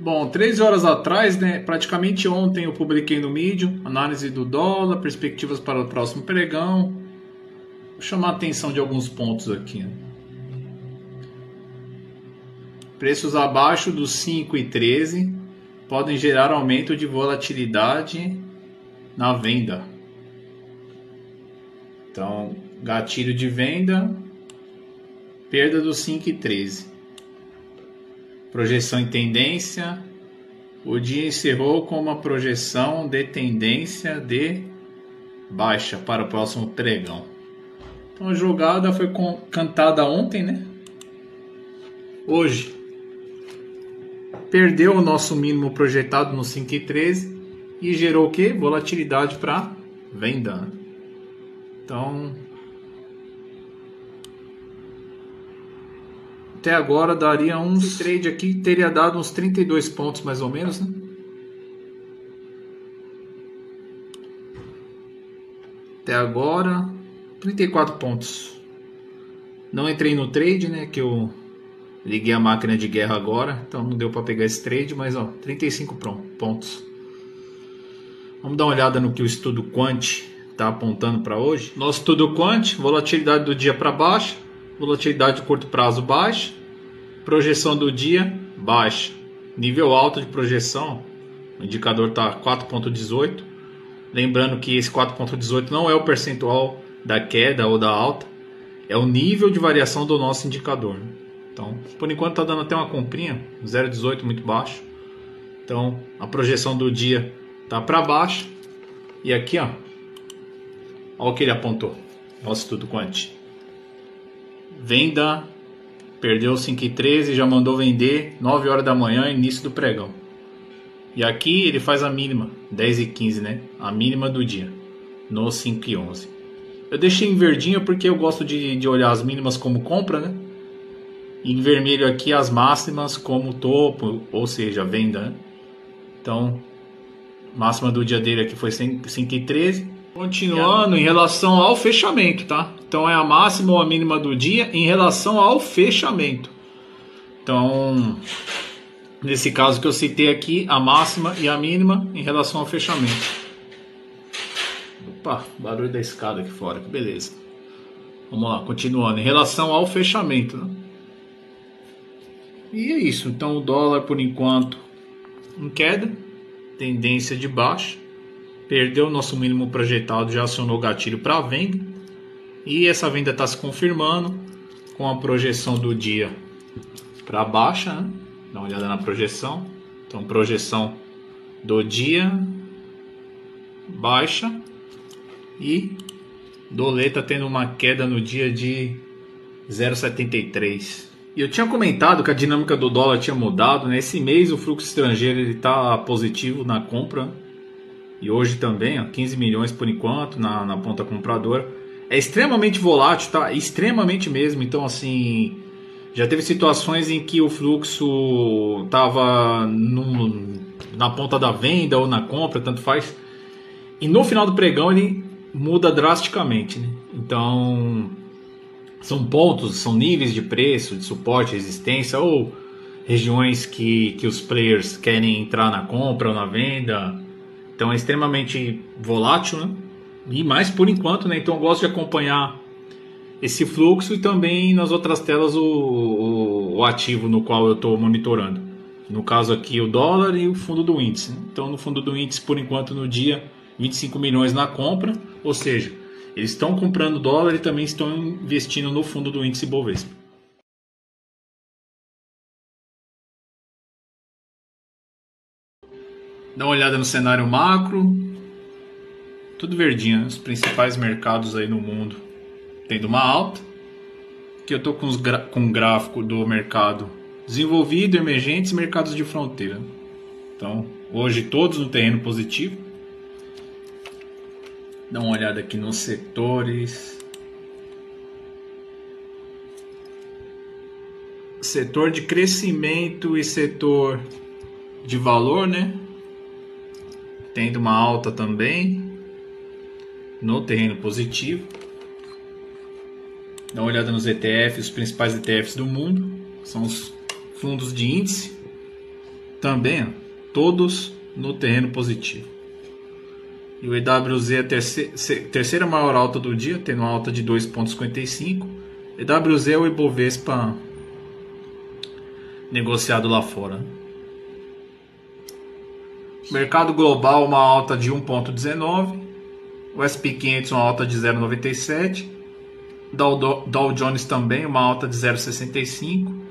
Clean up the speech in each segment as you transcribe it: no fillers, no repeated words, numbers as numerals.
Bom, 13 horas atrás, né, praticamente ontem eu publiquei no Medium, análise do dólar, perspectivas para o próximo pregão. Vou chamar a atenção de alguns pontos aqui, né? Preços abaixo dos 5,13 podem gerar aumento de volatilidade na venda. Então, gatilho de venda, perda dos 5,13. Projeção em tendência. O dia encerrou com uma projeção de tendência de baixa para o próximo pregão. Então a jogada foi cantada ontem, né? Hoje perdeu o nosso mínimo projetado no 5,13 e gerou o que? Volatilidade para venda. Então até agora daria uns trade aqui, teria dado uns 32 pontos mais ou menos, né? Até agora 34 pontos. Não entrei no trade, né, que eu liguei a máquina de guerra agora, então não deu para pegar esse trade, mas ó, 35 pontos. Vamos dar uma olhada no que o estudo Quant está apontando para hoje. Nosso estudo Quant, volatilidade do dia para baixo, volatilidade de curto prazo baixa, projeção do dia baixa, nível alto de projeção, o indicador está 4,18. Lembrando que esse 4,18 não é o percentual da queda ou da alta, é o nível de variação do nosso indicador. Então, por enquanto está dando até uma comprinha, 0,18 muito baixo. Então, a projeção do dia está para baixo. E aqui, ó, olha o que ele apontou, nosso estudo Quant. Venda, perdeu 5,13, já mandou vender 9 horas da manhã, início do pregão. E aqui ele faz a mínima, 10,15, né? A mínima do dia, no 5,11. Eu deixei em verdinho porque eu gosto de olhar as mínimas como compra, né? Em vermelho aqui as máximas como topo, ou seja, venda, né? Então, máxima do dia dele aqui foi 5,13. Continuando em relação ao fechamento, tá? Então é a máxima ou a mínima do dia em relação ao fechamento. Então, nesse caso que eu citei aqui, a máxima e a mínima em relação ao fechamento. Opa, barulho da escada aqui fora, que beleza. Vamos lá, continuando. Em relação ao fechamento, né? E é isso. Então o dólar por enquanto em queda, tendência de baixa. Perdeu o nosso mínimo projetado, já acionou o gatilho para venda. E essa venda está se confirmando com a projeção do dia para baixa, né? Dá uma olhada na projeção. Então projeção do dia baixa. E doleta tendo uma queda no dia de 0,73. E eu tinha comentado que a dinâmica do dólar tinha mudado, né? Esse mês o fluxo estrangeiro está positivo na compra. E hoje também, ó, 15 milhões por enquanto na ponta compradora. É extremamente volátil, tá? Extremamente mesmo. Então, assim, já teve situações em que o fluxo estava na ponta da venda ou na compra, tanto faz. E no final do pregão ele muda drasticamente, né? Então, são pontos, são níveis de preço, de suporte, resistência, ou regiões que os players querem entrar na compra ou na venda. Então é extremamente volátil, né? E mais por enquanto, né? Então eu gosto de acompanhar esse fluxo e também nas outras telas o ativo no qual eu estou monitorando. No caso aqui o dólar e o fundo do índice, né? Então no fundo do índice por enquanto no dia 25 milhões na compra, ou seja, eles estão comprando dólar e também estão investindo no fundo do índice Bovespa. Dá uma olhada no cenário macro, tudo verdinho, né? Os principais mercados aí no mundo tendo uma alta. Aqui eu estou com um gráfico do mercado desenvolvido, emergentes e mercados de fronteira. Então, hoje todos no terreno positivo. Dá uma olhada aqui nos setores. Setor de crescimento e setor de valor, né? Tendo uma alta também no terreno positivo. Dá uma olhada nos ETFs, os principais ETFs do mundo. São os fundos de índice. também, ó, todos no terreno positivo. E o EWZ é a terceira maior alta do dia, tendo uma alta de 2,55. EWZ é o Ibovespa negociado lá fora. Mercado global, uma alta de 1,19. O SP 500 uma alta de 0,97. Dow Jones também uma alta de 0,65.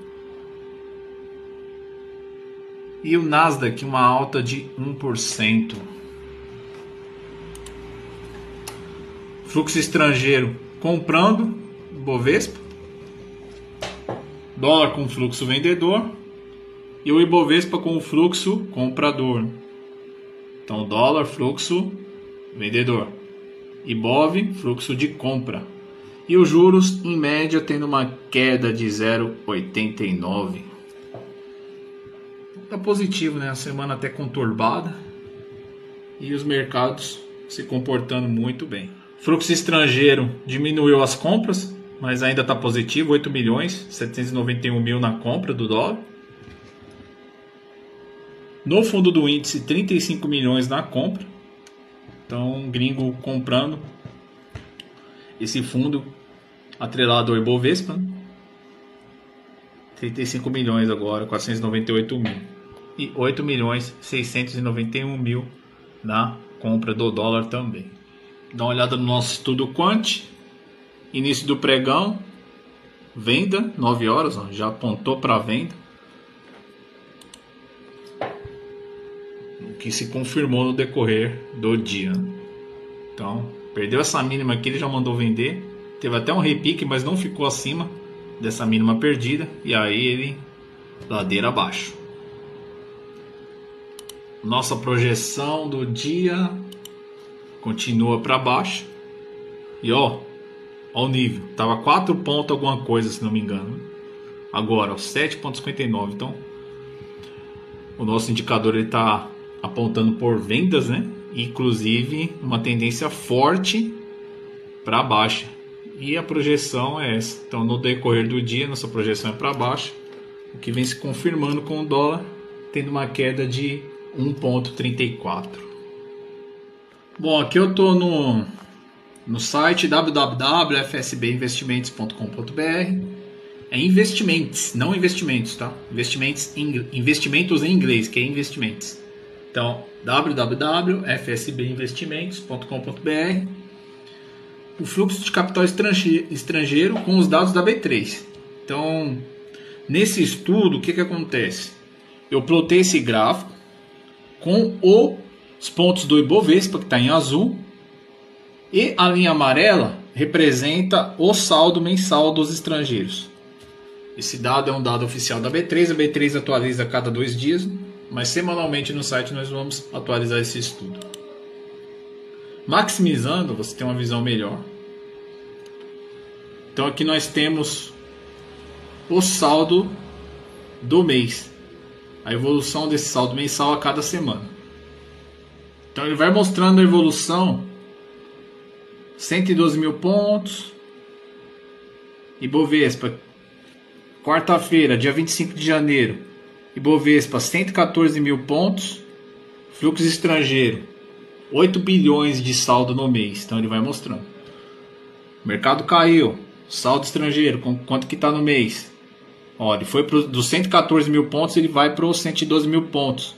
E o Nasdaq uma alta de 1%. Fluxo estrangeiro comprando Ibovespa, dólar com fluxo vendedor e o Ibovespa com o fluxo comprador. Então dólar, fluxo vendedor, Ibov, fluxo de compra. E os juros em média tendo uma queda de 0,89. Tá positivo, né? A semana até conturbada e os mercados se comportando muito bem. Fluxo estrangeiro diminuiu as compras, mas ainda está positivo, 8 milhões, 791 mil na compra do dólar. No fundo do índice, 35 milhões na compra. Então, gringo comprando esse fundo atrelado ao Ibovespa. 35 milhões agora, 498 mil. E 8 milhões, 691 mil na compra do dólar também. Dá uma olhada no nosso estudo Quant. Início do pregão. Venda, 9 horas, ó, já apontou para venda. O que se confirmou no decorrer do dia. Então, perdeu essa mínima aqui, ele já mandou vender. Teve até um repique, mas não ficou acima dessa mínima perdida. E aí ele, ladeira abaixo. Nossa projeção do dia continua para baixo. E ó o nível. Tava 4 pontos alguma coisa, se não me engano. Agora, 7,59. Então, o nosso indicador ele tá apontando por vendas, né? Inclusive, uma tendência forte para baixa. E a projeção é essa. Então, no decorrer do dia, nossa projeção é para baixo. O que vem se confirmando com o dólar tendo uma queda de 1,34. Bom, aqui eu estou no site www.fsbinvestimentos.com.br. É investimentos, não investimentos, tá? Investimentos em inglês, que é investimentos. Então, www.fsbinvestimentos.com.br. O fluxo de capital estrangeiro com os dados da B3. Então, nesse estudo, o que acontece? Eu plotei esse gráfico com os pontos do Ibovespa, que está em azul, e a linha amarela representa o saldo mensal dos estrangeiros. Esse dado é um dado oficial da B3, a B3 atualiza a cada 2 dias, mas semanalmente no site nós vamos atualizar esse estudo. Maximizando, você tem uma visão melhor. Então aqui nós temos o saldo do mês, a evolução desse saldo mensal a cada semana. Então ele vai mostrando a evolução, 112 mil pontos, Ibovespa, quarta-feira, dia 25 de janeiro, Ibovespa 114 mil pontos, fluxo estrangeiro, 8 bilhões de saldo no mês, então ele vai mostrando. O mercado caiu, saldo estrangeiro, quanto que está no mês? Ó, ele foi dos 114 mil pontos, ele vai para os 112 mil pontos.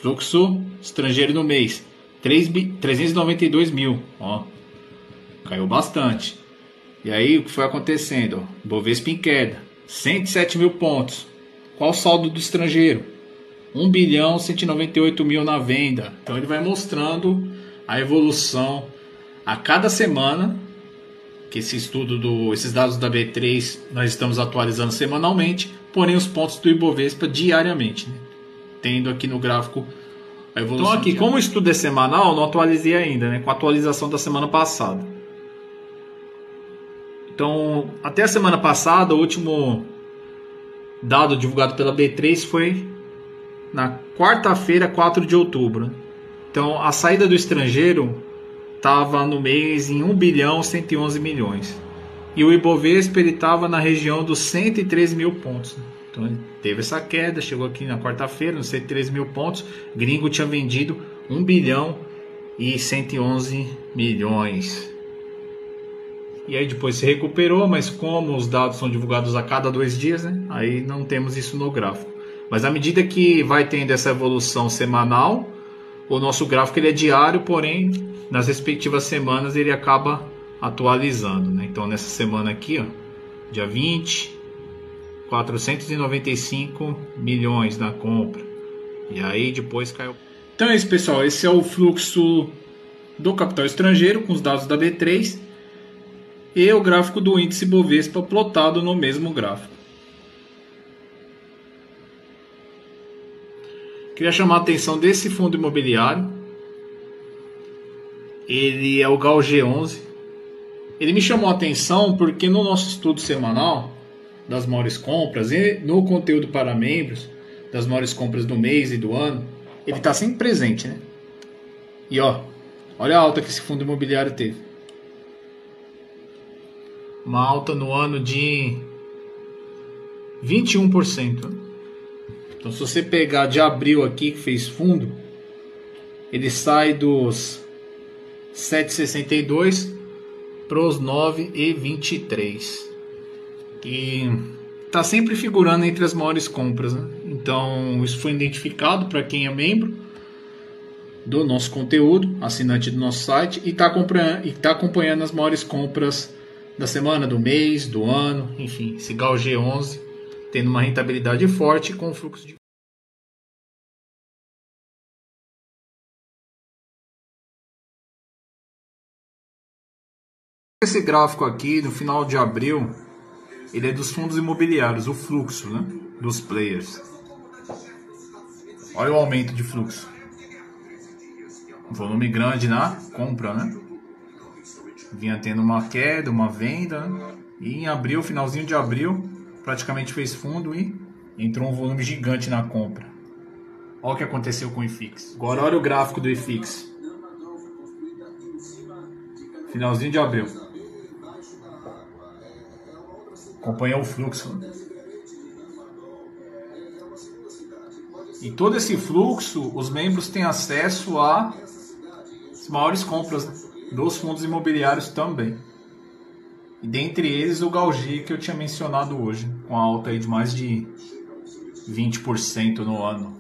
Fluxo estrangeiro no mês, 392 mil, ó, caiu bastante. E aí o que foi acontecendo? Ibovespa em queda, 107 mil pontos. Qual o saldo do estrangeiro? 1 bilhão 198 mil na venda. Então ele vai mostrando a evolução a cada semana. Que esse estudo esses dados da B3 nós estamos atualizando semanalmente, porém os pontos do Ibovespa diariamente, né? Tendo aqui no gráfico a evolução. Então aqui, como o estudo é semanal, não atualizei ainda, né? Com a atualização da semana passada. Então, até a semana passada, o último dado divulgado pela B3 foi na quarta-feira, 4 de outubro. Né? Então, a saída do estrangeiro estava no mês em 1 bilhão 111 milhões. E o Ibovespa estava na região dos 113 mil pontos. Né? Então ele teve essa queda, chegou aqui na quarta-feira, nos 103 mil pontos. Gringo tinha vendido 1 bilhão e 111 milhões. E aí depois se recuperou, mas como os dados são divulgados a cada 2 dias, né? Aí não temos isso no gráfico. Mas à medida que vai tendo essa evolução semanal, o nosso gráfico ele é diário, porém nas respectivas semanas ele acaba atualizando, né? Então nessa semana aqui, ó, dia 20, 495 milhões na compra. E aí depois caiu. Então é isso, pessoal. Esse é o fluxo do capital estrangeiro com os dados da B3 e o gráfico do índice Bovespa plotado no mesmo gráfico. Queria chamar a atenção desse fundo imobiliário. Ele é o GAL G11. Ele me chamou a atenção porque no nosso estudo semanal das maiores compras e no conteúdo para membros das maiores compras do mês e do ano, ele está sempre presente, né? E olha a alta que esse fundo imobiliário teve. Uma alta no ano de 21%. Então, se você pegar de abril aqui, que fez fundo, ele sai dos 7,62 para os 9,23. E está sempre figurando entre as maiores compras, né? Então, isso foi identificado para quem é membro do nosso conteúdo, assinante do nosso site, e está acompanhando as maiores compras da semana, do mês, do ano, enfim, esse GAL G11 tendo uma rentabilidade forte com fluxo de... Esse gráfico aqui, no final de abril, ele é dos fundos imobiliários, o fluxo, né, dos players. Olha o aumento de fluxo. Volume grande na compra, né? Vinha tendo uma queda, uma venda, né? E em abril, finalzinho de abril, praticamente fez fundo e entrou um volume gigante na compra. Olha o que aconteceu com o IFIX. Agora olha o gráfico do IFIX. Finalzinho de abril. Acompanha o fluxo. E todo esse fluxo, os membros têm acesso às maiores compras dos fundos imobiliários também. E dentre eles o GALG que eu tinha mencionado hoje, com a alta aí de mais de 20% no ano.